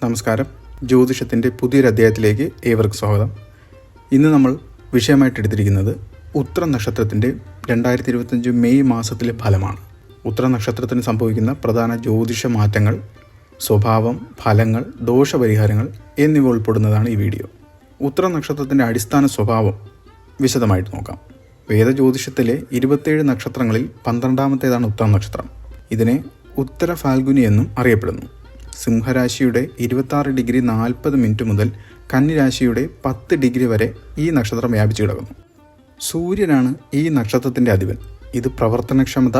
നമസ്കാരം. ജ്യോതിഷത്തിൻ്റെ പുതിയൊരു അധ്യായത്തിലേക്ക് ഏവർക്കും സ്വാഗതം. ഇന്ന് നമ്മൾ വിഷയമായിട്ടെടുത്തിരിക്കുന്നത് ഉത്തര നക്ഷത്രത്തിൻ്റെ 2025 മെയ് മാസത്തിലെ ഫലമാണ്. ഉത്തര നക്ഷത്രത്തിന് സംഭവിക്കുന്ന പ്രധാന ജ്യോതിഷ മാറ്റങ്ങൾ, സ്വഭാവം, ഫലങ്ങൾ, ദോഷപരിഹാരങ്ങൾ എന്നിവ ഉൾപ്പെടുന്നതാണ് ഈ വീഡിയോ. ഉത്തര നക്ഷത്രത്തിൻ്റെ അടിസ്ഥാന സ്വഭാവം വിശദമായിട്ട് നോക്കാം. വേദജ്യോതിഷത്തിലെ 27 നക്ഷത്രങ്ങളിൽ 12ാമത്തേതാണ് ഉത്തര നക്ഷത്രം. ഇതിനെ ഉത്തര ഫാൽഗുനി എന്നും അറിയപ്പെടുന്നു. സിംഹരാശിയുടെ 26°40' മുതൽ കന്നിരാശിയുടെ 10° വരെ ഈ നക്ഷത്രം വ്യാപിച്ചു കിടക്കുന്നു. സൂര്യനാണ് ഈ നക്ഷത്രത്തിൻ്റെ അധിപൻ. ഇത് പ്രവർത്തനക്ഷമത,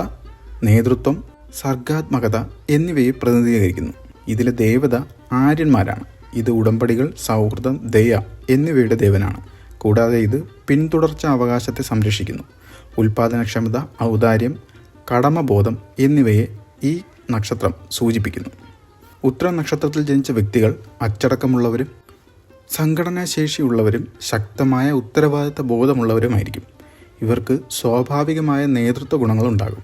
നേതൃത്വം, സർഗാത്മകത എന്നിവയെ പ്രതിനിധീകരിക്കുന്നു. ഇതിലെ ദേവത ആര്യന്മാരാണ്. ഇത് ഉടമ്പടികൾ, സൗഹൃദം, ദയ എന്നിവയുടെ ദേവനാണ്. കൂടാതെ ഇത് പിന്തുടർച്ച അവകാശത്തെ സംരക്ഷിക്കുന്നു. ഉൽപാദനക്ഷമത, ഔദാര്യം, കടമബോധം എന്നിവയെ ഈ നക്ഷത്രം സൂചിപ്പിക്കുന്നു. ഉത്തര നക്ഷത്രത്തിൽ ജനിച്ച വ്യക്തികൾ അച്ചടക്കമുള്ളവരും സംഘടനാശേഷിയുള്ളവരും ശക്തമായ ഉത്തരവാദിത്ത ബോധമുള്ളവരുമായിരിക്കും. ഇവർക്ക് സ്വാഭാവികമായ നേതൃത്വ ഗുണങ്ങളുണ്ടാകും.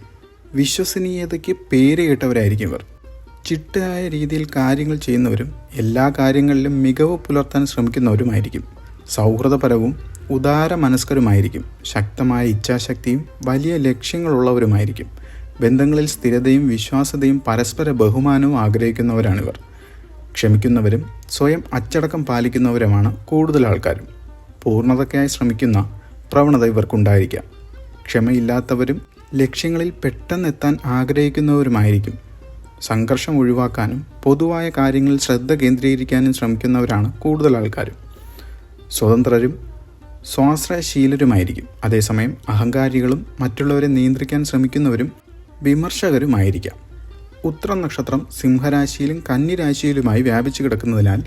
വിശ്വസനീയതയ്ക്ക് പേര് കേട്ടവരായിരിക്കും ഇവർ. ചിട്ടയായ രീതിയിൽ കാര്യങ്ങൾ ചെയ്യുന്നവരും എല്ലാ കാര്യങ്ങളിലും മികവ് പുലർത്താൻ ശ്രമിക്കുന്നവരുമായിരിക്കും. സൗഹൃദപരവും ഉദാര മനസ്കരുമായിരിക്കും. ശക്തമായ ഇച്ഛാശക്തിയും വലിയ ലക്ഷ്യങ്ങളുള്ളവരുമായിരിക്കും. ബന്ധങ്ങളിൽ സ്ഥിരതയും വിശ്വാസ്യതയും പരസ്പര ബഹുമാനവും ആഗ്രഹിക്കുന്നവരാണിവർ. ക്ഷമിക്കുന്നവരും സ്വയം അച്ചടക്കം പാലിക്കുന്നവരുമാണ് കൂടുതൽ ആൾക്കാരും. പൂർണ്ണതയ്ക്കായി ശ്രമിക്കുന്ന പ്രവണത ഇവർക്കുണ്ടായിരിക്കാം. ക്ഷമയില്ലാത്തവരും ലക്ഷ്യങ്ങളിൽ പെട്ടെന്നെത്താൻ ആഗ്രഹിക്കുന്നവരുമായിരിക്കും. സംഘർഷം ഒഴിവാക്കാനും പൊതുവായ കാര്യങ്ങളിൽ ശ്രദ്ധ കേന്ദ്രീകരിക്കാനും ശ്രമിക്കുന്നവരാണ് കൂടുതൽ ആൾക്കാരും. സ്വതന്ത്രരും സ്വാശ്രയശീലരുമായിരിക്കും. അതേസമയം അഹങ്കാരികളും മറ്റുള്ളവരെ നിയന്ത്രിക്കാൻ ശ്രമിക്കുന്നവരും വിമർശകരുമായിരിക്കാം. ഉത്തര നക്ഷത്രം സിംഹരാശിയിലും കന്നിരാശിയിലുമായി വ്യാപിച്ചു കിടക്കുന്നതിനാൽ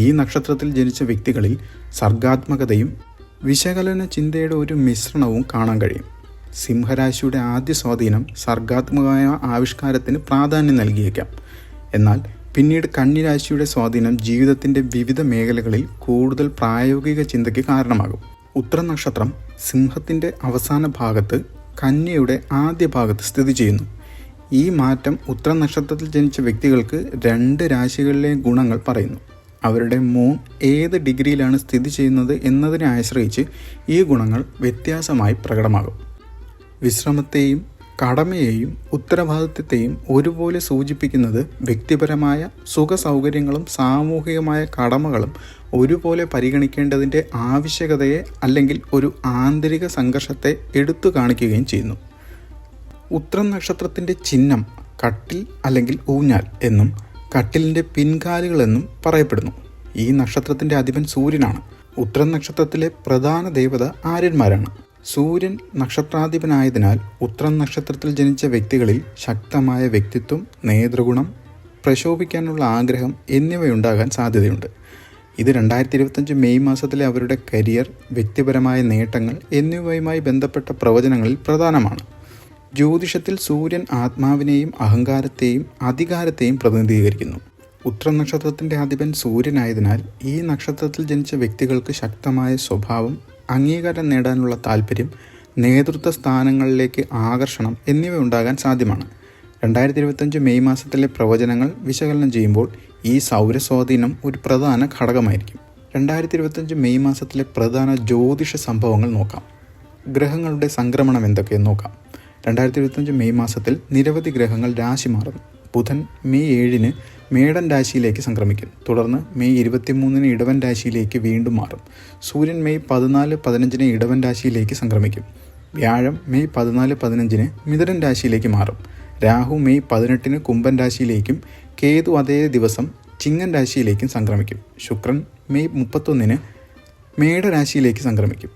ഈ നക്ഷത്രത്തിൽ ജനിച്ച വ്യക്തികളിൽ സർഗാത്മകതയും വിശകലന ചിന്തയുടെ ഒരു മിശ്രണവും കാണാൻ കഴിയും. സിംഹരാശിയുടെ ആദ്യ സ്വാധീനം സർഗാത്മകമായ ആവിഷ്കാരത്തിന് പ്രാധാന്യം നൽകിയേക്കാം. എന്നാൽ പിന്നീട് കന്നിരാശിയുടെ സ്വാധീനം ജീവിതത്തിൻ്റെ വിവിധ മേഖലകളിൽ കൂടുതൽ പ്രായോഗിക ചിന്തയ്ക്ക് കാരണമാകും. ഉത്തര നക്ഷത്രം സിംഹത്തിൻ്റെ അവസാന ഭാഗത്ത്, കന്യയുടെ ആദ്യ ഭാഗത്ത് സ്ഥിതി ചെയ്യുന്നു. ഈ മാറ്റം ഉത്തര നക്ഷത്രത്തിൽ ജനിച്ച വ്യക്തികൾക്ക് 2 രാശികളിലെ ഗുണങ്ങൾ പറയുന്നു. അവരുടെ മൂൺ ഏത് ഡിഗ്രിയിലാണ് സ്ഥിതി ചെയ്യുന്നത് എന്നതിനെ ആശ്രയിച്ച് ഈ ഗുണങ്ങൾ വ്യത്യാസമായി പ്രകടമാകും. വിശ്രമത്തെയും കടമയെയും ഉത്തരവാദിത്വത്തെയും ഒരുപോലെ സൂചിപ്പിക്കുന്നത് വ്യക്തിപരമായ സുഖസൗകര്യങ്ങളും സാമൂഹികമായ കടമകളും ഒരുപോലെ പരിഗണിക്കേണ്ടതിൻ്റെ ആവശ്യകതയെ അല്ലെങ്കിൽ ഒരു ആന്തരിക സംഘർഷത്തെ എടുത്തു കാണിക്കുകയും ചെയ്യുന്നു. ഉത്തര നക്ഷത്രത്തിൻ്റെ ചിഹ്നം കട്ടിൽ അല്ലെങ്കിൽ ഊഞ്ഞാൽ എന്നും കട്ടിലിൻ്റെ പിൻകാലുകൾ എന്നും പറയപ്പെടുന്നു. ഈ നക്ഷത്രത്തിൻ്റെ അധിപൻ സൂര്യനാണ്. ഉത്തര നക്ഷത്രത്തിലെ പ്രധാന ദേവത ആര്യന്മാരാണ്. സൂര്യൻ നക്ഷത്രാധിപനായതിനാൽ ഉത്തര നക്ഷത്രത്തിൽ ജനിച്ച വ്യക്തികളിൽ ശക്തമായ വ്യക്തിത്വം, നേതൃഗുണം, പ്രശോഭിക്കാനുള്ള ആഗ്രഹം എന്നിവയുണ്ടാകാൻ സാധ്യതയുണ്ട്. ഇത് 2025 മെയ് മാസത്തിലെ അവരുടെ കരിയർ, വ്യക്തിപരമായ നേട്ടങ്ങൾ എന്നിവയുമായി ബന്ധപ്പെട്ട പ്രവചനങ്ങളിൽ പ്രധാനമാണ്. ജ്യോതിഷത്തിൽ സൂര്യൻ ആത്മാവിനെയും അഹങ്കാരത്തെയും അധികാരത്തെയും പ്രതിനിധീകരിക്കുന്നു. ഉത്തര നക്ഷത്രത്തിൻ്റെ അധിപൻ സൂര്യനായതിനാൽ ഈ നക്ഷത്രത്തിൽ ജനിച്ച വ്യക്തികൾക്ക് ശക്തമായ സ്വഭാവം, അംഗീകാരം നേടാനുള്ള താല്പര്യം, നേതൃത്വ സ്ഥാനങ്ങളിലേക്ക് ആകർഷണം എന്നിവ ഉണ്ടാകാൻ സാധ്യമാണ്. 2025 മെയ് മാസത്തിലെ പ്രവചനങ്ങൾ വിശകലനം ചെയ്യുമ്പോൾ ഈ സൗരസ്വാധീനം ഒരു പ്രധാന ഘടകമായിരിക്കും. 2025 മെയ് മാസത്തിലെ പ്രധാന ജ്യോതിഷ സംഭവങ്ങൾ നോക്കാം. ഗ്രഹങ്ങളുടെ സംക്രമണം എന്തൊക്കെയെന്ന് നോക്കാം. 2025 മെയ് മാസത്തിൽ നിരവധി ഗ്രഹങ്ങൾ രാശി മാറുന്നു. ബുധൻ മെയ് 7 മേടൻ രാശിയിലേക്ക് സംക്രമിക്കും. തുടർന്ന് മെയ് 23 ഇടവൻ രാശിയിലേക്ക് വീണ്ടും മാറും. സൂര്യൻ മെയ് 14-15 ഇടവൻ രാശിയിലേക്ക് സംക്രമിക്കും. വ്യാഴം മെയ് 14-15 മിഥുനൻ രാശിയിലേക്ക് മാറും. രാഹു മെയ് 18 കുംഭൻ രാശിയിലേക്കും കേതു അതേ ദിവസം ചിങ്ങൻ രാശിയിലേക്കും സംക്രമിക്കും. ശുക്രൻ മെയ് 31 മേടരാശിയിലേക്ക് സംക്രമിക്കും.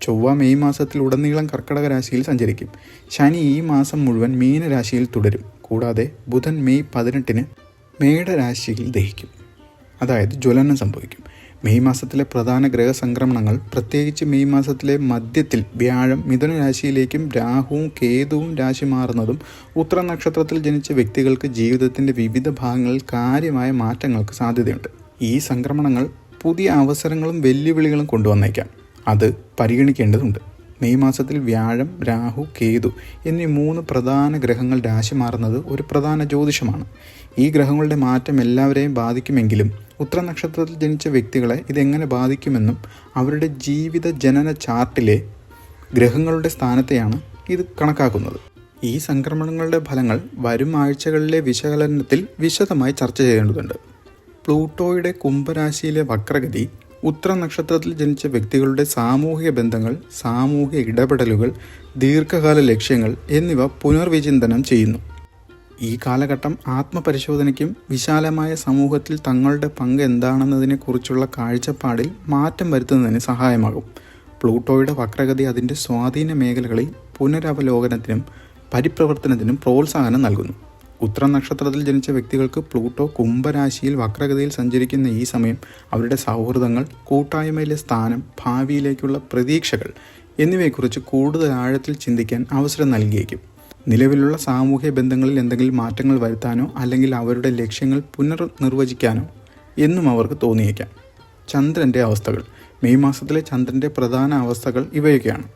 ചൊവ്വ മെയ് മാസത്തിൽ ഉടനീളം കർക്കടക രാശിയിൽ സഞ്ചരിക്കും. ശനി ഈ മാസം മുഴുവൻ മീനരാശിയിൽ തുടരും. കൂടാതെ ബുധൻ മെയ് 18 മേടരാശിയിൽ ദഹിക്കും, അതായത് ജ്വലനം സംഭവിക്കും. മെയ് മാസത്തിലെ പ്രധാന ഗ്രഹസംക്രമണങ്ങൾ, പ്രത്യേകിച്ച് മെയ് മാസത്തിലെ മധ്യത്തിൽ വ്യാഴം മിഥുന രാശിയിലേക്കും രാഹുവും കേതുവും രാശി മാറുന്നതും ഉത്തര നക്ഷത്രത്തിൽ ജനിച്ച വ്യക്തികൾക്ക് ജീവിതത്തിൻ്റെ വിവിധ ഭാഗങ്ങളിൽ കാര്യമായ മാറ്റങ്ങൾക്ക് സാധ്യതയുണ്ട്. ഈ സംക്രമണങ്ങൾ പുതിയ അവസരങ്ങളും വെല്ലുവിളികളും കൊണ്ടുവന്നേക്കാം. അത് പരിഗണിക്കേണ്ടതുണ്ട്. മെയ് മാസത്തിൽ വ്യാഴം, രാഹു, കേതു എന്നീ 3 പ്രധാന ഗ്രഹങ്ങൾ രാശി മാറുന്നത് ഒരു പ്രധാന ജ്യോതിഷമാണ്. ഈ ഗ്രഹങ്ങളുടെ മാറ്റം എല്ലാവരെയും ബാധിക്കുമെങ്കിലും ഉത്തര നക്ഷത്രത്തിൽ ജനിച്ച വ്യക്തികളെ ഇതെങ്ങനെ ബാധിക്കുമെന്നും അവരുടെ ജീവിത ജനന ചാർട്ടിലെ ഗ്രഹങ്ങളുടെ സ്ഥാനത്തെയാണ് ഇത് കണക്കാക്കുന്നത്. ഈ സംക്രമണങ്ങളുടെ ഫലങ്ങൾ വരും ആഴ്ചകളിലെ വിശകലനത്തിൽ വിശദമായി ചർച്ച ചെയ്യേണ്ടതുണ്ട്. പ്ലൂട്ടോയുടെ കുംഭരാശിയിലെ വക്രഗതി ഉത്തര നക്ഷത്രത്തിൽ ജനിച്ച വ്യക്തികളുടെ സാമൂഹിക ബന്ധങ്ങൾ, സാമൂഹിക ഇടപെടലുകൾ, ദീർഘകാല ലക്ഷ്യങ്ങൾ എന്നിവ പുനർവിചിന്തനം ചെയ്യുന്നു. ഈ കാലഘട്ടം ആത്മപരിശോധനയ്ക്കും വിശാലമായ സമൂഹത്തിൽ തങ്ങളുടെ പങ്ക് എന്താണെന്നതിനെക്കുറിച്ചുള്ള കാഴ്ചപ്പാടിൽ മാറ്റം വരുത്തുന്നതിന് സഹായമാകും. പ്ലൂട്ടോയുടെ വക്രഗതി അതിൻ്റെ സ്വാധീന മേഖലകളിൽ പുനരവലോകനത്തിനും പരിപ്രവർത്തനത്തിനും പ്രോത്സാഹനം നൽകുന്നു. ഉത്തര നക്ഷത്രത്തിൽ ജനിച്ച വ്യക്തികൾക്ക് പ്ലൂട്ടോ കുംഭരാശിയിൽ വക്രഗതിയിൽ സഞ്ചരിക്കുന്ന ഈ സമയം അവരുടെ സൗഹൃദങ്ങൾ, കൂട്ടായ്മയിലെ സ്ഥാനം, ഭാവിയിലേക്കുള്ള പ്രതീക്ഷകൾ എന്നിവയെക്കുറിച്ച് കൂടുതൽ ആഴത്തിൽ ചിന്തിക്കാൻ അവസരം നൽകിയേക്കും. നിലവിലുള്ള സാമൂഹ്യ ബന്ധങ്ങളിൽ എന്തെങ്കിലും മാറ്റങ്ങൾ വരുത്താനോ അല്ലെങ്കിൽ അവരുടെ ലക്ഷ്യങ്ങൾ പുനർനിർവചിക്കാനോ എന്നും അവർക്ക് തോന്നിയേക്കാം. ചന്ദ്രൻ്റെ അവസ്ഥകൾ. മെയ് മാസത്തിലെ ചന്ദ്രൻ്റെ പ്രധാന അവസ്ഥകൾ ഇവയൊക്കെയാണ്.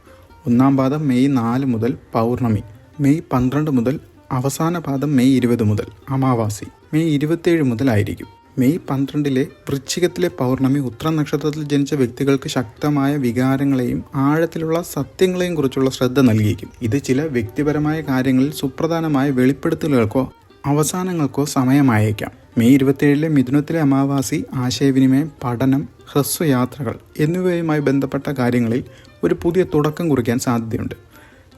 ഒന്നാം പാദം മെയ് 4 മുതൽ പൗർണമി, മെയ് 12 മുതൽ അവസാന പാദം മെയ് 20 മുതൽ അമാവാസി, മെയ് 27 മുതലായിരിക്കും. മെയ് 12 വൃശ്ചികത്തിലെ പൗർണമി ഉത്തര നക്ഷത്രത്തിൽ ജനിച്ച വ്യക്തികൾക്ക് ശക്തമായ വികാരങ്ങളെയും ആഴത്തിലുള്ള സത്യങ്ങളെയും കുറിച്ചുള്ള ശ്രദ്ധ നൽകിയേക്കും. ഇത് ചില വ്യക്തിപരമായ കാര്യങ്ങളിൽ സുപ്രധാനമായ വെളിപ്പെടുത്തലുകൾക്കോ അവസാനങ്ങൾക്കോ സമയമായേക്കാം. മെയ് 27 മിഥുനത്തിലെ അമാവാസി ആശയവിനിമയം, പഠനം, ഹ്രസ്വയാത്രകൾ എന്നിവയുമായി ബന്ധപ്പെട്ട കാര്യങ്ങളിൽ ഒരു പുതിയ തുടക്കം കുറിക്കാൻ സാധ്യതയുണ്ട്.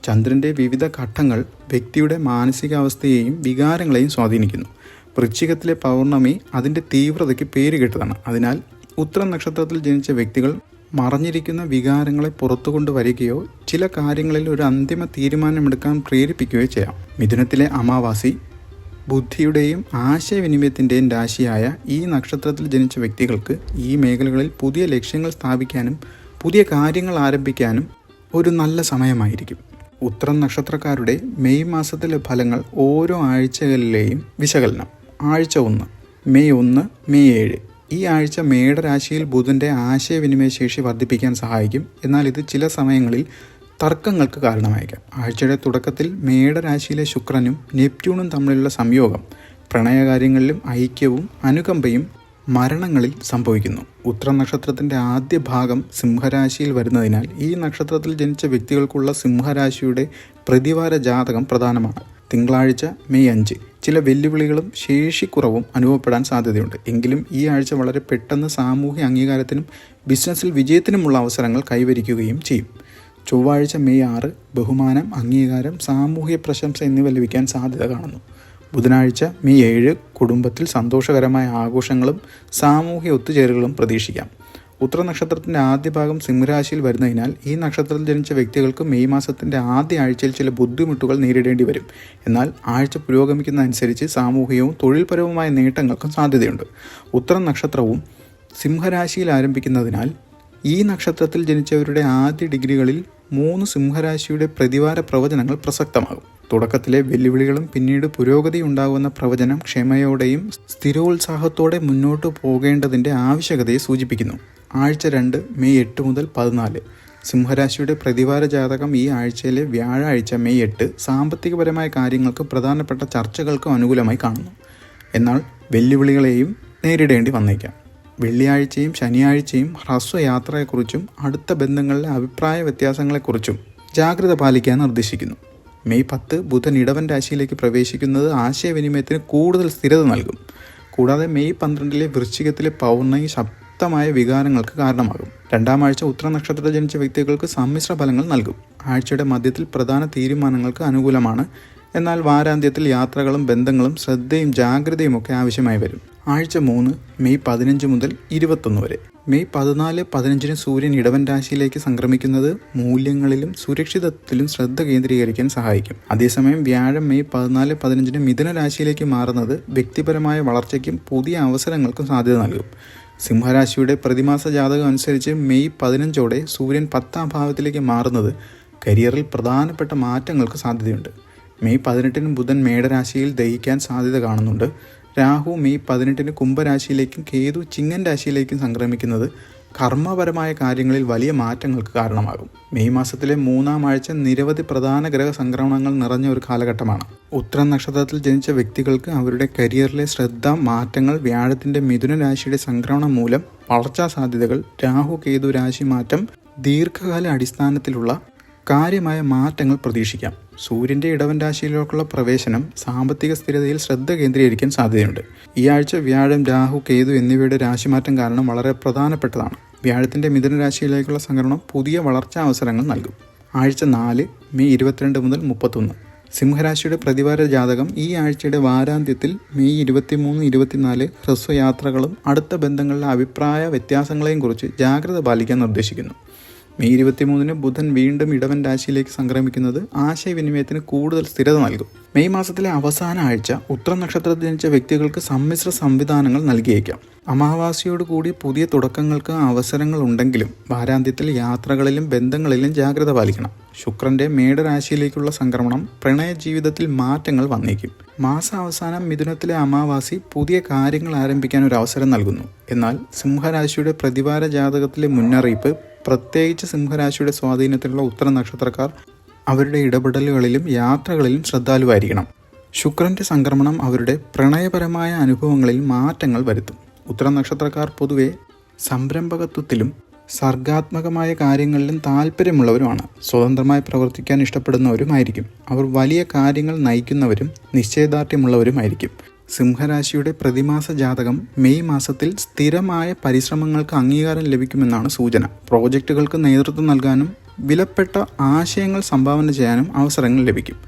ചന്ദ്രൻ്റെ വിവിധ ഘട്ടങ്ങൾ വ്യക്തിയുടെ മാനസികാവസ്ഥയെയും വികാരങ്ങളെയും സ്വാധീനിക്കുന്നു. വൃശ്ചികത്തിലെ പൗർണമി അതിൻ്റെ തീവ്രതയ്ക്ക് പേരുകേട്ടതാണ്. അതിനാൽ ഉത്തര നക്ഷത്രത്തിൽ ജനിച്ച വ്യക്തികൾ മറഞ്ഞിരിക്കുന്ന വികാരങ്ങളെ പുറത്തു കൊണ്ടുവരികയോ ചില കാര്യങ്ങളിൽ ഒരു അന്തിമ തീരുമാനമെടുക്കാൻ പ്രേരിപ്പിക്കുകയോ ചെയ്യാം. മിഥുനത്തിലെ അമാവാസി ബുദ്ധിയുടെയും ആശയവിനിമയത്തിൻ്റെയും രാശിയായ ഈ നക്ഷത്രത്തിൽ ജനിച്ച വ്യക്തികൾക്ക് ഈ മേഖലകളിൽ പുതിയ ലക്ഷ്യങ്ങൾ സ്ഥാപിക്കാനും പുതിയ കാര്യങ്ങൾ ആരംഭിക്കാനും ഒരു നല്ല സമയമായിരിക്കും. ഉത്തര നക്ഷത്രക്കാരുടെ മെയ് മാസത്തിലെ ഫലങ്ങൾ ഓരോ ആഴ്ചകളിലെയും വിശകലനം. ആഴ്ച 1 മെയ് 1, മെയ് 7. ഈ ആഴ്ച മേടരാശിയിൽ ബുധൻ്റെ ആശയവിനിമയ ശേഷി വർദ്ധിപ്പിക്കാൻ സഹായിക്കും. എന്നാൽ ഇത് ചില സമയങ്ങളിൽ തർക്കങ്ങൾക്ക് കാരണമായേക്കാം. ആഴ്ചയുടെ തുടക്കത്തിൽ മേടരാശിയിലെ ശുക്രനും നെപ്റ്റ്യൂണും തമ്മിലുള്ള സംയോഗം പ്രണയകാര്യങ്ങളിലും ഐക്യവും അനുകമ്പയും മരണങ്ങളിൽ സംഭവിക്കുന്നു. ഉത്തര നക്ഷത്രത്തിൻ്റെ ആദ്യ ഭാഗം സിംഹരാശിയിൽ വരുന്നതിനാൽ ഈ നക്ഷത്രത്തിൽ ജനിച്ച വ്യക്തികൾക്കുള്ള സിംഹരാശിയുടെ പ്രതിവാര ജാതകം പ്രധാനമാണ്. തിങ്കളാഴ്ച മെയ് 5. ചില വെല്ലുവിളികളും ശേഷിക്കുറവും അനുഭവപ്പെടാൻ സാധ്യതയുണ്ട്. എങ്കിലും ഈ ആഴ്ച വളരെ പെട്ടെന്ന് സാമൂഹ്യ അംഗീകാരത്തിനും ബിസിനസ്സിൽ വിജയത്തിനുമുള്ള അവസരങ്ങൾ കൈവരിക്കുകയും ചെയ്യും. ചൊവ്വാഴ്ച മെയ് 6. ബഹുമാനം, അംഗീകാരം, സാമൂഹ്യ പ്രശംസ എന്നിവ ലഭിക്കാൻ സാധ്യത കാണുന്നു. ബുധനാഴ്ച മെയ് 7. കുടുംബത്തിൽ സന്തോഷകരമായ ആഘോഷങ്ങളും സാമൂഹ്യ ഒത്തുചേരലുകളും പ്രതീക്ഷിക്കാം. ഉത്തര നക്ഷത്രത്തിൻ്റെ ആദ്യ ഭാഗം സിംഹരാശിയിൽ വരുന്നതിനാൽ ഈ നക്ഷത്രത്തിൽ ജനിച്ച വ്യക്തികൾക്ക് മെയ് മാസത്തിൻ്റെ ആദ്യ ആഴ്ചയിൽ ചില ബുദ്ധിമുട്ടുകൾ നേരിടേണ്ടി വരും. എന്നാൽ ആഴ്ച പുരോഗമിക്കുന്നതനുസരിച്ച് സാമൂഹികവും തൊഴിൽപരവുമായ നേട്ടങ്ങൾക്കും സാധ്യതയുണ്ട്. ഉത്തര നക്ഷത്രവും സിംഹരാശിയിൽ ആരംഭിക്കുന്നതിനാൽ ഈ നക്ഷത്രത്തിൽ ജനിച്ചവരുടെ ആദ്യ ഡിഗ്രികളിൽ 3 സിംഹരാശിയുടെ പ്രതിവാര പ്രവചനങ്ങൾ പ്രസക്തമാകും. തുടക്കത്തിലെ വെല്ലുവിളികളും പിന്നീട് പുരോഗതി ഉണ്ടാകുന്ന പ്രവചനം ക്ഷമയോടെയും സ്ഥിരോത്സാഹത്തോടെ മുന്നോട്ട് പോകേണ്ടതിൻ്റെ ആവശ്യകതയെ സൂചിപ്പിക്കുന്നു. ആഴ്ച 2 മെയ് 8 മുതൽ 14. സിംഹരാശിയുടെ പ്രതിവാര ജാതകം ഈ ആഴ്ചയിലെ വ്യാഴാഴ്ച മെയ് 8 സാമ്പത്തികപരമായ കാര്യങ്ങൾക്ക് പ്രധാനപ്പെട്ട ചർച്ചകൾക്കും അനുകൂലമായി കാണുന്നു. എന്നാൽ വെല്ലുവിളികളെയും നേരിടേണ്ടി വന്നേക്കാം. വെള്ളിയാഴ്ചയും ശനിയാഴ്ചയും ഹ്രസ്വയാത്രയെക്കുറിച്ചും അടുത്ത ബന്ധങ്ങളിലെ അഭിപ്രായ വ്യത്യാസങ്ങളെക്കുറിച്ചും ജാഗ്രത പാലിക്കാൻ നിർദ്ദേശിക്കുന്നു. മെയ് 10 ബുധൻ ഇടവൻ രാശിയിലേക്ക് പ്രവേശിക്കുന്നത് ആശയവിനിമയത്തിന് കൂടുതൽ സ്ഥിരത നൽകും. കൂടാതെ മെയ് 12 വൃശ്ചികത്തിലെ പൗർണമി ശക്തമായ വികാരങ്ങൾക്ക് കാരണമാകും. രണ്ടാം ആഴ്ച ഉത്തര നക്ഷത്രത്തിൽ ജനിച്ച വ്യക്തികൾക്ക് സമ്മിശ്ര ഫലങ്ങൾ നൽകും. ആഴ്ചയുടെ മധ്യത്തിൽ പ്രധാന തീരുമാനങ്ങൾക്ക് അനുകൂലമാണ്. എന്നാൽ വാരാന്ത്യത്തിൽ യാത്രകളും ബന്ധങ്ങളും ശ്രദ്ധയും ജാഗ്രതയും ഒക്കെ ആവശ്യമായി വരും. ആഴ്ച 3 മെയ് 15 മുതൽ 21 വരെ. മെയ് 14-15 സൂര്യൻ ഇടവൻ രാശിയിലേക്ക് സംക്രമിക്കുന്നത് മൂല്യങ്ങളിലും സുരക്ഷിതത്വത്തിലും ശ്രദ്ധ കേന്ദ്രീകരിക്കാൻ സഹായിക്കും. അതേസമയം വ്യാഴം മെയ് 14-15 മിഥുന രാശിയിലേക്ക് മാറുന്നത് വ്യക്തിപരമായ വളർച്ചയ്ക്കും പുതിയ അവസരങ്ങൾക്കും സാധ്യത നൽകും. സിംഹരാശിയുടെ പ്രതിമാസ ജാതകം അനുസരിച്ച് മെയ് 15 സൂര്യൻ 10ാം ഭാവത്തിലേക്ക് മാറുന്നത് കരിയറിൽ പ്രധാനപ്പെട്ട മാറ്റങ്ങൾക്ക് സാധ്യതയുണ്ട്. മെയ് 18 ബുധൻ മേടരാശിയിൽ ദഹിക്കാൻ സാധ്യത കാണുന്നുണ്ട്. രാഹു മെയ് 18 കുംഭരാശിയിലേക്കും കേതു ചിങ്ങൻ രാശിയിലേക്കും സംക്രമിക്കുന്നത് കർമ്മപരമായ കാര്യങ്ങളിൽ വലിയ മാറ്റങ്ങൾക്ക് കാരണമാകും. മെയ് മാസത്തിലെ 3-ാം ആഴ്ച നിരവധി പ്രധാന ഗ്രഹ സംക്രമണങ്ങൾ നിറഞ്ഞ ഒരു കാലഘട്ടമാണ്. ഉത്രം നക്ഷത്രത്തിൽ ജനിച്ച വ്യക്തികൾക്ക് അവരുടെ കരിയറിലെ ശ്രദ്ധ മാറ്റങ്ങൾ, വ്യാഴത്തിൻ്റെ മിഥുന രാശിയുടെ സംക്രമണം മൂലം വളർച്ചാ സാധ്യതകൾ, രാഹു കേതു രാശി മാറ്റം, ദീർഘകാല അടിസ്ഥാനത്തിലുള്ള കാര്യമായ മാറ്റങ്ങൾ പ്രതീക്ഷിക്കാം. സൂര്യൻ്റെ ഇടവൻ രാശിയിലേക്കുള്ള പ്രവേശനം സാമ്പത്തിക സ്ഥിരതയിൽ ശ്രദ്ധ കേന്ദ്രീകരിക്കാൻ സാധ്യതയുണ്ട്. ഈ ആഴ്ച വ്യാഴം, രാഹു, കേതു എന്നിവയുടെ രാശിമാറ്റം കാരണം വളരെ പ്രധാനപ്പെട്ടതാണ്. വ്യാഴത്തിൻ്റെ മിഥുന രാശിയിലേക്കുള്ള സംക്രമണം പുതിയ വളർച്ചാ അവസരങ്ങൾ നൽകും. ആഴ്ച 4 മെയ് 22 മുതൽ 31. സിംഹരാശിയുടെ പ്രതിവാര ജാതകം ഈ ആഴ്ചയുടെ വാരാന്ത്യത്തിൽ മെയ് 23-24 ഹ്രസ്വയാത്രകളും അടുത്ത ബന്ധങ്ങളിലെ അഭിപ്രായ വ്യത്യാസങ്ങളെയും കുറിച്ച് ജാഗ്രത പാലിക്കാൻ നിർദ്ദേശിക്കുന്നു. മെയ് 23 ബുധൻ വീണ്ടും ഇടവൻ രാശിയിലേക്ക് സംക്രമിക്കുന്നത് ആശയവിനിമയത്തിന് കൂടുതൽ സ്ഥിരത നൽകും. മെയ് മാസത്തിലെ അവസാന ആഴ്ച ഉത്രം നക്ഷത്രത്തിൽ ജനിച്ച വ്യക്തികൾക്ക് സമ്മിശ്ര സംവിധാനങ്ങൾ നൽകിയേക്കാം. അമാവാസിയോടുകൂടി പുതിയ തുടക്കങ്ങൾക്ക് അവസരങ്ങൾ ഉണ്ടെങ്കിലും വാരാന്ത്യത്തിൽ യാത്രകളിലും ബന്ധങ്ങളിലും ജാഗ്രത പാലിക്കണം. ശുക്രന്റെ മേടരാശിയിലേക്കുള്ള സംക്രമണം പ്രണയ ജീവിതത്തിൽ മാറ്റങ്ങൾ വന്നേക്കും. മാസാവസാനം മിഥുനത്തിലെ അമാവാസി പുതിയ കാര്യങ്ങൾ ആരംഭിക്കാൻ ഒരു അവസരം നൽകുന്നു. എന്നാൽ സിംഹരാശിയുടെ പ്രതിവാര ജാതകത്തിലെ മുന്നറിയിപ്പ്, പ്രത്യേകിച്ച് സിംഹരാശിയുടെ സ്വാധീനത്തിലുള്ള ഉത്തര നക്ഷത്രക്കാർ അവരുടെ ഇടപെടലുകളിലും യാത്രകളിലും ശ്രദ്ധാലുവായിരിക്കണം. ശുക്രന്റെ സംക്രമണം അവരുടെ പ്രണയപരമായ അനുഭവങ്ങളിൽ മാറ്റങ്ങൾ വരുത്തും. ഉത്തര നക്ഷത്രക്കാർ പൊതുവെ സംരംഭകത്വത്തിലും സർഗാത്മകമായ കാര്യങ്ങളിലും താല്പര്യമുള്ളവരുമാണ്. സ്വതന്ത്രമായി പ്രവർത്തിക്കാൻ ഇഷ്ടപ്പെടുന്നവരുമായിരിക്കും. അവർ വലിയ കാര്യങ്ങൾ നയിക്കുന്നവരും നിശ്ചയദാർഢ്യമുള്ളവരുമായിരിക്കും. സിംഹരാശിയുടെ പ്രതിമാസ ജാതകം മെയ് മാസത്തിൽ സ്ഥിരമായ പരിശ്രമങ്ങൾക്ക് അംഗീകാരം ലഭിക്കുമെന്നാണ് സൂചന. പ്രോജക്റ്റുകൾക്ക് നേതൃത്വം നൽകാനും വിലപ്പെട്ട ആശയങ്ങൾ സംഭാവന ചെയ്യാനും അവസരങ്ങൾ ലഭിക്കും.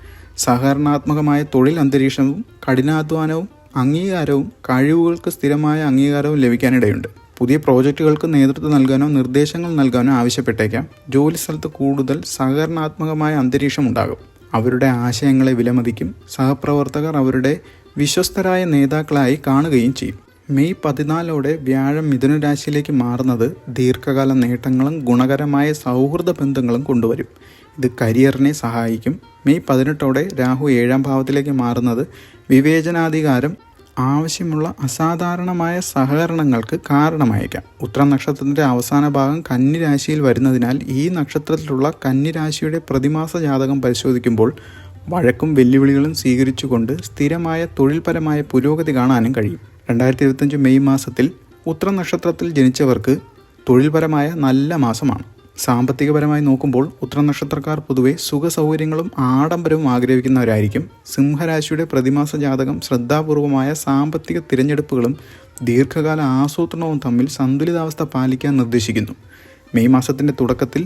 സഹകരണാത്മകമായ തൊഴിൽ അന്തരീക്ഷവും കഠിനാധ്വാനവും അംഗീകാരവും കഴിവുകൾക്ക് സ്ഥിരമായ അംഗീകാരവും ലഭിക്കാനിടയുണ്ട്. പുതിയ പ്രോജക്റ്റുകൾക്ക് നേതൃത്വം നൽകാനോ നിർദ്ദേശങ്ങൾ നൽകാനോ ആവശ്യപ്പെട്ടേക്കാം. ജോലിസ്ഥലത്ത് കൂടുതൽ സഹകരണാത്മകമായ അന്തരീക്ഷം ഉണ്ടാകും. അവരുടെ ആശയങ്ങളെ വിലമതിക്കും. സഹപ്രവർത്തകർ അവരുടെ വിശ്വസ്തരായ നേതാക്കളായി കാണുകയും ചെയ്യും. മെയ് 14 വ്യാഴം മിഥുന രാശിയിലേക്ക് മാറുന്നത് ദീർഘകാല നേട്ടങ്ങളും ഗുണകരമായ സൗഹൃദ ബന്ധങ്ങളും കൊണ്ടുവരും. ഇത് കരിയറിനെ സഹായിക്കും. മെയ് 18 രാഹു 7-ാം ഭാവത്തിലേക്ക് മാറുന്നത് വിവേചനാധികാരം ആവശ്യമുള്ള അസാധാരണമായ സഹകരണങ്ങൾക്ക് കാരണമായേക്കാം. ഉത്രം നക്ഷത്രത്തിൻ്റെ അവസാന ഭാഗം കന്നി രാശിയിൽ വരുന്നതിനാൽ ഈ നക്ഷത്രത്തിലുള്ള കന്നി രാശിയുടെ പ്രതിമാസ ജാതകം പരിശോധിക്കുമ്പോൾ വഴക്കും വെല്ലുവിളികളും സ്വീകരിച്ചുകൊണ്ട് സ്ഥിരമായ തൊഴിൽപരമായ പുരോഗതി കാണാനും കഴിയും. 2025 മെയ് മാസത്തിൽ ഉത്രം നക്ഷത്രത്തിൽ ജനിച്ചവർക്ക് തൊഴിൽപരമായ നല്ല മാസമാണ്. സാമ്പത്തികപരമായി നോക്കുമ്പോൾ ഉത്രം നക്ഷത്രക്കാർ പൊതുവെ സുഖസൗകര്യങ്ങളും ആഡംബരവും ആഗ്രഹിക്കുന്നവരായിരിക്കും. സിംഹരാശിയുടെ പ്രതിമാസ ജാതകം ശ്രദ്ധാപൂർവമായ സാമ്പത്തിക തിരഞ്ഞെടുപ്പുകളും ദീർഘകാല ആസൂത്രണവും തമ്മിൽ സന്തുലിതാവസ്ഥ പാലിക്കാൻ നിർദ്ദേശിക്കുന്നു. മെയ് മാസത്തിൻ്റെ തുടക്കത്തിൽ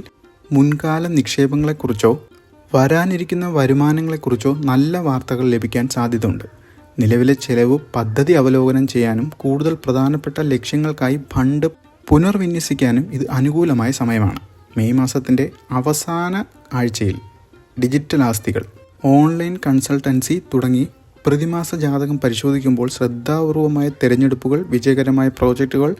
മുൻകാല നിക്ഷേപങ്ങളെക്കുറിച്ചോ വരാനിരിക്കുന്ന വരുമാനങ്ങളെക്കുറിച്ചോ നല്ല വാർത്തകൾ ലഭിക്കാൻ സാധ്യതയുണ്ട്. നിലവിലെ ചെലവ് പദ്ധതി അവലോകനം ചെയ്യാനും കൂടുതൽ പ്രധാനപ്പെട്ട ലക്ഷ്യങ്ങൾക്കായി ഫണ്ട് പുനർവിന്യസിക്കാനും ഇത് അനുകൂലമായ സമയമാണ്. മെയ് മാസത്തിൻ്റെ അവസാന ആഴ്ചയിൽ ഡിജിറ്റൽ ആസ്തികൾ, ഓൺലൈൻ കൺസൾട്ടൻസി തുടങ്ങി പ്രതിമാസ ജാതകം പരിശോധിക്കുമ്പോൾ ശ്രദ്ധാപൂർവമായ തിരഞ്ഞെടുപ്പുകൾ, വിജയകരമായ പ്രോജക്റ്റുകൾ,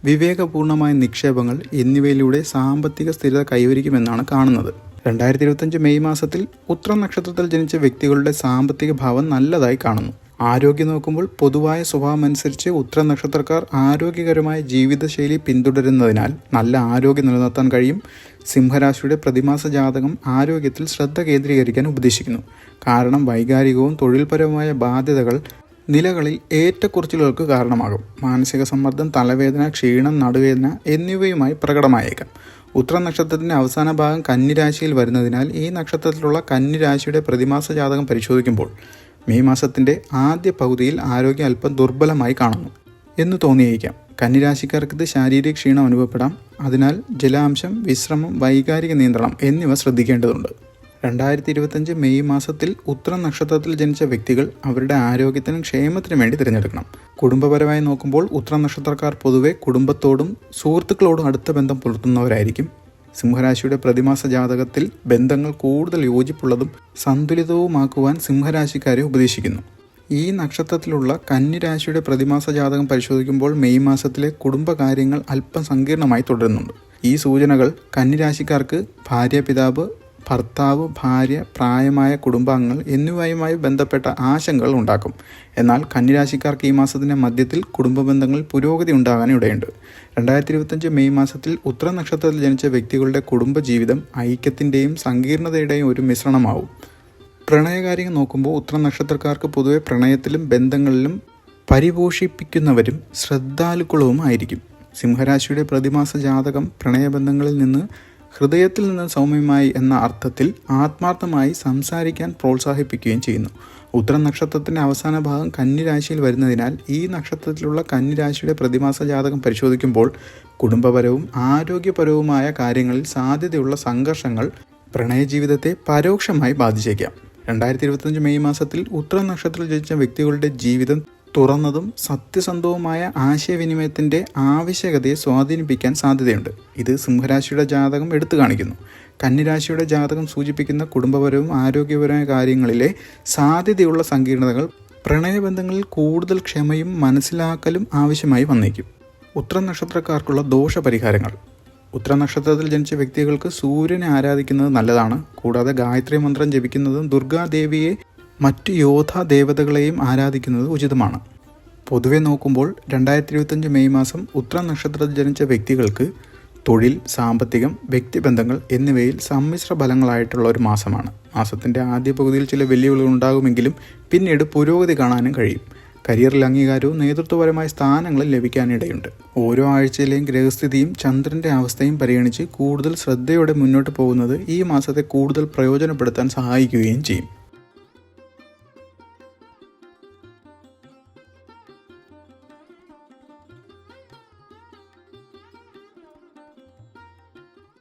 വിവേകപൂർണമായ നിക്ഷേപങ്ങൾ എന്നിവയിലൂടെ സാമ്പത്തിക സ്ഥിരത കൈവരിക്കുമെന്നാണ് കാണുന്നത്. 2025 മെയ് മാസത്തിൽ ഉത്രം നക്ഷത്രത്തിൽ ജനിച്ച വ്യക്തികളുടെ സാമ്പത്തിക ഭാവം നല്ലതായി കാണുന്നു. ആരോഗ്യം നോക്കുമ്പോൾ പൊതുവായ സ്വഭാവം അനുസരിച്ച് ഉത്രം നക്ഷത്രക്കാർ ആരോഗ്യകരമായ ജീവിതശൈലി പിന്തുടരുന്നതിനാൽ നല്ല ആരോഗ്യം നിലനിർത്താൻ കഴിയും. സിംഹരാശിയുടെ പ്രതിമാസ ജാതകം ആരോഗ്യത്തിൽ ശ്രദ്ധ കേന്ദ്രീകരിക്കാൻ ഉപദേശിക്കുന്നു. കാരണം വൈകാരികവും തൊഴിൽപരവുമായ ബാധ്യതകൾ നിലകളിൽ ഏറ്റക്കുറച്ചിലുകൾക്ക് കാരണമാകും. മാനസിക സമ്മർദ്ദം, തലവേദന, ക്ഷീണം, നടുവേദന എന്നിവയുമായി പ്രകടമായേക്കാം. ഉത്രം നക്ഷത്രത്തിൻ്റെ അവസാന ഭാഗം കന്നിരാശിയിൽ വരുന്നതിനാൽ ഈ നക്ഷത്രത്തിലുള്ള കന്നിരാശിയുടെ പ്രതിമാസ ജാതകം പരിശോധിക്കുമ്പോൾ മെയ് മാസത്തിൻ്റെ ആദ്യ പകുതിയിൽ ആരോഗ്യം അല്പം ദുർബലമായി കാണുന്നു എന്ന് തോന്നിയേക്കാം. കന്നിരാശിക്കാർക്ക് ഇത് ശാരീരിക ക്ഷീണം അനുഭവപ്പെടാം. അതിനാൽ ജലാംശം, വിശ്രമം, വൈകാരിക നിയന്ത്രണം എന്നിവ ശ്രദ്ധിക്കേണ്ടതുണ്ട്. 2025 മെയ് മാസത്തിൽ ഉത്രം നക്ഷത്രത്തിൽ ജനിച്ച വ്യക്തികൾ അവരുടെ ആരോഗ്യത്തിനും ക്ഷേമത്തിനും വേണ്ടി തിരഞ്ഞെടുക്കണം. കുടുംബപരമായി നോക്കുമ്പോൾ ഉത്രം നക്ഷത്രക്കാർ പൊതുവെ കുടുംബത്തോടും സുഹൃത്തുക്കളോടും അടുത്ത ബന്ധം പുലർത്തുന്നവരായിരിക്കും. സിംഹരാശിയുടെ പ്രതിമാസ ജാതകത്തിൽ ബന്ധങ്ങൾ കൂടുതൽ യോജിപ്പുള്ളതും സന്തുലിതവുമാക്കുവാൻ സിംഹരാശിക്കാരെ ഉപദേശിക്കുന്നു. ഈ നക്ഷത്രത്തിലുള്ള കന്നിരാശിയുടെ പ്രതിമാസ ജാതകം പരിശോധിക്കുമ്പോൾ മെയ് മാസത്തിലെ കുടുംബകാര്യങ്ങൾ അല്പം സങ്കീർണമായി തുടരുന്നുണ്ട്. ഈ സൂചനകൾ കന്നിരാശിക്കാർക്ക് ഭാര്യ, പിതാവ്, ഭർത്താവ്, ഭാര്യ, പ്രായമായ കുടുംബാംഗങ്ങൾ എന്നിവയുമായി ബന്ധപ്പെട്ട ആശങ്കകൾ ഉണ്ടാക്കും. എന്നാൽ കന്നിരാശിക്കാർക്ക് ഈ മാസത്തിൻ്റെ മധ്യത്തിൽ കുടുംബ ബന്ധങ്ങളിൽ പുരോഗതി ഉണ്ടാകാൻ ഇടയുണ്ട്. 2025 മെയ് മാസത്തിൽ ഉത്തര നക്ഷത്രത്തിൽ ജനിച്ച വ്യക്തികളുടെ കുടുംബജീവിതം ഐക്യത്തിൻ്റെയും സങ്കീർണതയുടെയും ഒരു മിശ്രണമാവും. പ്രണയകാര്യം നോക്കുമ്പോൾ ഉത്തര നക്ഷത്രക്കാർക്ക് പൊതുവെ പ്രണയത്തിലും ബന്ധങ്ങളിലും പരിപോഷിപ്പിക്കുന്നവരും ശ്രദ്ധാലുക്കളുമായിരിക്കും. സിംഹരാശിയുടെ പ്രതിമാസ ജാതകം പ്രണയബന്ധങ്ങളിൽ നിന്ന് ഹൃദയത്തിൽ നിന്ന് സൗമ്യമായി എന്ന അർത്ഥത്തിൽ ആത്മാർത്ഥമായി സംസാരിക്കാൻ പ്രോത്സാഹിപ്പിക്കുകയും ചെയ്യുന്നു. ഉത്തര നക്ഷത്രത്തിൻ്റെ അവസാന ഭാഗം കന്നിരാശിയിൽ വരുന്നതിനാൽ ഈ നക്ഷത്രത്തിലുള്ള കന്നിരാശിയുടെ പ്രതിമാസ ജാതകം പരിശോധിക്കുമ്പോൾ കുടുംബപരവും ആരോഗ്യപരവുമായ കാര്യങ്ങളിൽ സാധ്യതയുള്ള സംഘർഷങ്ങൾ പ്രണയജീവിതത്തെ പരോക്ഷമായി ബാധിച്ചേക്കാം. 2025 മെയ് മാസത്തിൽ ഉത്തര നക്ഷത്രത്തിൽ ജനിച്ച വ്യക്തികളുടെ ജീവിതം തുറന്നതും സത്യസന്ധവുമായ ആശയവിനിമയത്തിൻ്റെ ആവശ്യകതയെ സ്വാധീനിപ്പിക്കാൻ സാധ്യതയുണ്ട്. ഇത് സിംഹരാശിയുടെ ജാതകം എടുത്തു കാണിക്കുന്നു. കന്നിരാശിയുടെ ജാതകം സൂചിപ്പിക്കുന്ന കുടുംബപരവും ആരോഗ്യപരമായ കാര്യങ്ങളിലെ സാധ്യതയുള്ള സങ്കീർണതകൾ പ്രണയബന്ധങ്ങളിൽ കൂടുതൽ ക്ഷമയും മനസ്സിലാക്കലും ആവശ്യമായി വന്നേക്കും. ഉത്തര നക്ഷത്രക്കാർക്കുള്ള ദോഷപരിഹാരങ്ങൾ. ഉത്തര നക്ഷത്രത്തിൽ ജനിച്ച വ്യക്തികൾക്ക് സൂര്യനെ ആരാധിക്കുന്നത് നല്ലതാണ്. കൂടാതെ ഗായത്രി മന്ത്രം ജപിക്കുന്നതും ദുർഗാദേവിയെ മറ്റു യോദ്ധാ ദേവതകളെയും ആരാധിക്കുന്നത് ഉചിതമാണ്. പൊതുവെ നോക്കുമ്പോൾ 2025 മെയ് മാസം ഉത്തര നക്ഷത്രത്തിൽ ജനിച്ച വ്യക്തികൾക്ക് തൊഴിൽ, സാമ്പത്തികം, വ്യക്തിബന്ധങ്ങൾ എന്നിവയിൽ സമ്മിശ്ര ഫലങ്ങളായിട്ടുള്ള ഒരു മാസമാണ്. മാസത്തിൻ്റെ ആദ്യ പകുതിയിൽ ചില വെല്ലുവിളികൾ ഉണ്ടാകുമെങ്കിലും പിന്നീട് പുരോഗതി കാണാനും കഴിയും. കരിയറിൽ അംഗീകാരവും നേതൃത്വപരമായ സ്ഥാനങ്ങളും ലഭിക്കാനിടയുണ്ട്. ഓരോ ആഴ്ചയിലെയും ഗ്രഹസ്ഥിതിയും ചന്ദ്രൻ്റെ അവസ്ഥയും പരിഗണിച്ച് കൂടുതൽ ശ്രദ്ധയോടെ മുന്നോട്ട് പോകുന്നത് ഈ മാസത്തെ കൂടുതൽ പ്രയോജനപ്പെടുത്താൻ സഹായിക്കുകയും ചെയ്യും.